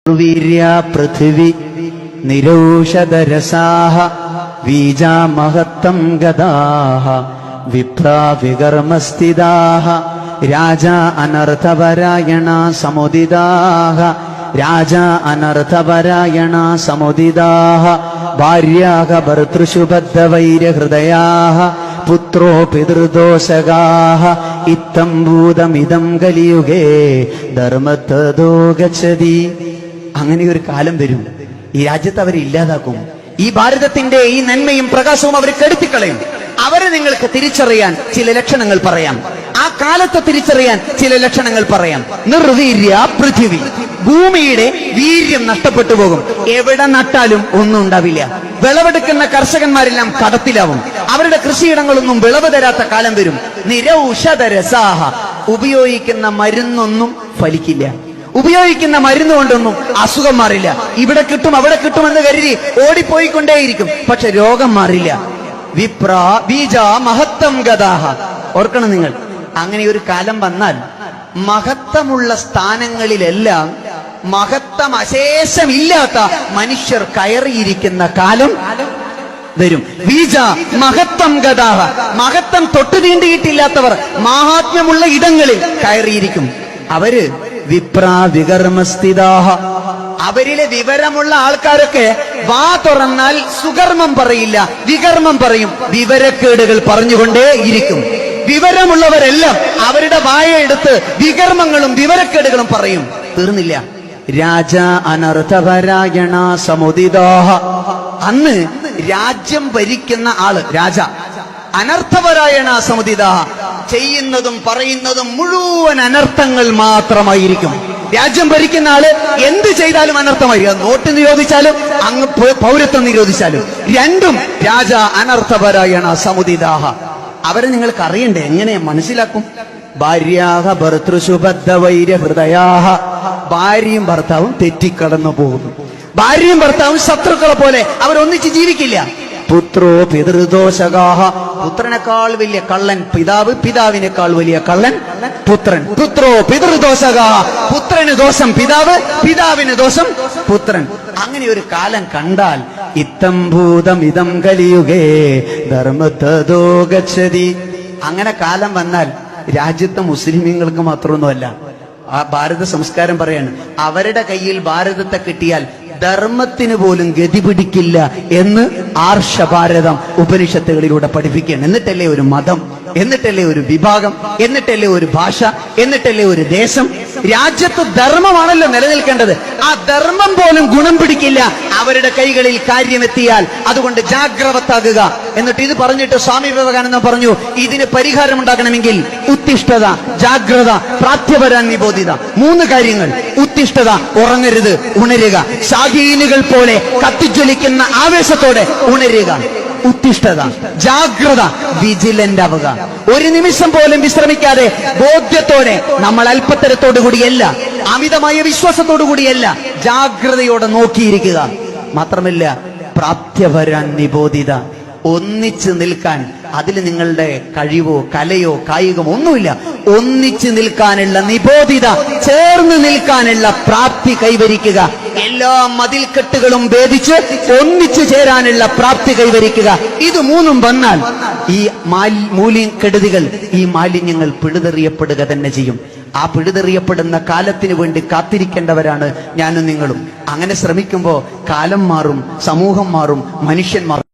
वीर्य पृथिवी निरौषधरसाः बीजा महत्तं गदाः विप्रा विगर्मस्थिताः राजा अनर्थपरायणा समुदिताः राजा अनर्थपरायणा समुदिताः भार्याः भर्तृषु बद्धवैरहृदयाः पुत्रो पितृदोषगाः इत्थं भूतमिदं कलियुगे ധർമ്മത്തതോ ഗച്ഛതി. അങ്ങനെ ഒരു കാലം വരും, ഈ രാജ്യത്ത് അവർ ഇല്ലാതാക്കും. ഈ ഭാരതത്തിന്റെ ഈ നന്മയും പ്രകാശവും അവർ കെടുത്തിക്കളയും. അവരെ നിങ്ങൾക്ക് തിരിച്ചറിയാൻ ചില ലക്ഷണങ്ങൾ പറയാം. ആ കാലത്തെ തിരിച്ചറിയാൻ ചില ലക്ഷണങ്ങൾ പറയാം. നിർവീര്യ പൃഥിവി, ഭൂമിയുടെ വീര്യം നഷ്ടപ്പെട്ടു പോകും. എവിടെ നട്ടാലും ഒന്നും ഉണ്ടാവില്ല. വിളവെടുക്കുന്ന കർഷകന്മാരെല്ലാം കടത്തിലാവും. അവരുടെ കൃഷിയിടങ്ങളൊന്നും വിളവ് തരാത്ത കാലം വരും. നിരൗഷധരസാഹ, ഉപയോഗിക്കുന്ന മരുന്നൊന്നും ഫലിക്കില്ല. ഉപയോഗിക്കുന്ന മരുന്ന് കൊണ്ടൊന്നും അസുഖം മാറില്ല. ഇവിടെ കിട്ടും അവിടെ കിട്ടുമെന്ന് കരുതി ഓടിപ്പോയിക്കൊണ്ടേയിരിക്കും, പക്ഷെ രോഗം മാറില്ല. വിപ്ര ബീജ മഹത്വം ഗതാഹ. ഓർക്കണം നിങ്ങൾ, അങ്ങനെ ഒരു കാലം വന്നാൽ മഹത്വമുള്ള സ്ഥാനങ്ങളിലെല്ലാം മഹത്വം അശേഷമില്ലാത്ത മനുഷ്യർ കയറിയിരിക്കുന്ന കാലം വരും. ബീജ മഹത്വം ഗതാഹ, മഹത്വം തൊട്ടു തീണ്ടിയിട്ടില്ലാത്തവർ മാഹാത്മ്യമുള്ള ഇടങ്ങളിൽ കയറിയിരിക്കും. അവര് വിപ്രാ വികർമ്മസ്ഥിതാഹ, അവരിലെ വിവരമുള്ള ആൾക്കാരൊക്കെ വാ തുറന്നാൽ സുകർമ്മം പറയില്ല, വികർമ്മം പറയും. വിവരക്കേടുകൾ പറഞ്ഞുകൊണ്ടേ ഇരിക്കും. വിവരമുള്ളവരെല്ലാം അവരുടെ വായ എടുത്ത് വികർമ്മങ്ങളും വിവരക്കേടുകളും പറയും. തീർന്നില്ല. രാജ അനർത്ഥപരായണ സമുദിതാഹ, അന്ന് രാജ്യം ഭരിക്കുന്ന ആള് രാജ. അനർത്ഥപരായണ സമുദിതാഹ, ചെയ്യുന്നതും പറയുന്നതും മുഴുവൻ അനർത്ഥങ്ങൾ മാത്രമായിരിക്കും. രാജ്യം ഭരിക്കുന്ന ആള് എന്ത് ചെയ്താലും അനർത്ഥമായിരിക്കും. നോട്ട് നിരോധിച്ചാലും അങ്ങ് പൗരത്വം നിരോധിച്ചാലും രണ്ടും രാജ അനർത്ഥപരായണ സമുദിതാഹ. അവരെ നിങ്ങൾക്ക് അറിയണ്ടേ, എങ്ങനെ മനസ്സിലാക്കും? ഭാര്യാഹ ഭർതൃഷു ബദ്ധവൈരഹൃദയാഹ, ഭാര്യയും ഭർത്താവും തെറ്റിക്കടന്നു പോകുന്നു. ഭാര്യയും ഭർത്താവും ശത്രുക്കളെ പോലെ അവരൊന്നിച്ച് ജീവിക്കില്ല. പുത്രോ പിതൃദോഷകാഹ, പുത്രനേക്കാൾ വലിയ കള്ളൻ പിതാവ്, പിതാവിനേക്കാൾ വലിയ കള്ളൻ പുത്രൻ. പുത്രോ പിതൃദോഷകാഹ, പുത്രന് ദോഷം പിതാവ്, പിതാവിന് ദോഷം പുത്രൻ. അങ്ങനെ ഒരു കാലം കണ്ടാൽ ഇത്തം ഭൂതം ഇതം കലിയുഗേ ധർമ്മത്തതോ ഗച്ഛതി. അങ്ങനെ കാലം വന്നാൽ രാജ്യത്തെ മുസ്ലിമീങ്ങൾക്ക് മാത്രമൊന്നുമല്ല, ആ ഭാരത സംസ്കാരം പറയാണ്, അവരുടെ കയ്യിൽ ഭാരതത്തെ കിട്ടിയാൽ ധർമ്മത്തിന് പോലും ഗതി പിടിക്കില്ല എന്ന് ആർഷഭാരതം ഉപനിഷത്തുകളിലൂടെ പഠിപ്പിക്കുകയാണ്. എന്നിട്ടല്ലേ ഒരു മതം, എന്നിട്ടല്ലേ ഒരു വിഭാഗം, എന്നിട്ടല്ലേ ഒരു ഭാഷ, എന്നിട്ടല്ലേ ഒരു ദേശം. രാജ്യത്ത് ധർമ്മമാണല്ലോ നിലനിൽക്കേണ്ടത്. ആ ധർമ്മം പോലും ഗുണം പിടിക്കില്ല അവരുടെ കൈകളിൽ കാര്യമെത്തിയാൽ. അതുകൊണ്ട് ജാഗ്രവത്താകുക. എന്നിട്ട് ഇത് പറഞ്ഞിട്ട് സ്വാമി വിവേകാനന്ദൻ പറഞ്ഞു, ഇതിന് പരിഹാരം ഉണ്ടാക്കണമെങ്കിൽ ഉത്തിഷ്ഠത, ജാഗ്രത, പ്രാപ്യപരാൻ നിബോധിത, മൂന്ന് കാര്യങ്ങൾ. ഉത്തിഷ്ഠത, ഉറങ്ങരുത്, ഉണരുക. ഷാഹീനുകൾ പോലെ കത്തിജ്വലിക്കുന്ന ആവേശത്തോടെ ഉണരുക. ഉത്തിഷ്ഠത, ജാഗ്രത, വിജിലന്റ് ആവുക. ഒരു നിമിഷം പോലും വിശ്രമിക്കാതെ ബോധ്യത്തോടെ, നമ്മൾ അല്പത്തരത്തോടു കൂടിയല്ല, അമിതമായ വിശ്വാസത്തോടു കൂടിയല്ല, ജാഗ്രതയോടെ നോക്കിയിരിക്കുക. മാത്രമല്ല പ്രാപ്യവരാൻ നിബോധിത, ഒന്നിച്ച് നിൽക്കാൻ. അതിൽ നിങ്ങളുടെ കഴിവോ കലയോ കായികമോ ഒന്നുമില്ല. ഒന്നിച്ച് നിൽക്കാനുള്ള നിബോധിത, ചേർന്ന് നിൽക്കാനുള്ള പ്രാപ്തി കൈവരിക്കുക. എല്ലാ മതിൽക്കെട്ടുകളും ഭേദിച്ച് ഒന്നിച്ചു ചേരാനുള്ള പ്രാപ്തി കൈവരിക്കുക. ഇത് മൂന്നും വന്നാൽ ഈ മൂല്യക്കെടുതികൾ, ഈ മാലിന്യങ്ങൾ പിഴുതെറിയപ്പെടുക തന്നെ ചെയ്യും. ആ പിഴുതെറിയപ്പെടുന്ന കാലത്തിന് വേണ്ടി കാത്തിരിക്കേണ്ടവരാണ് ഞാനും നിങ്ങളും. അങ്ങനെ ശ്രമിക്കുമ്പോൾ കാലം മാറും, സമൂഹം മാറും, മനുഷ്യൻ മാറും.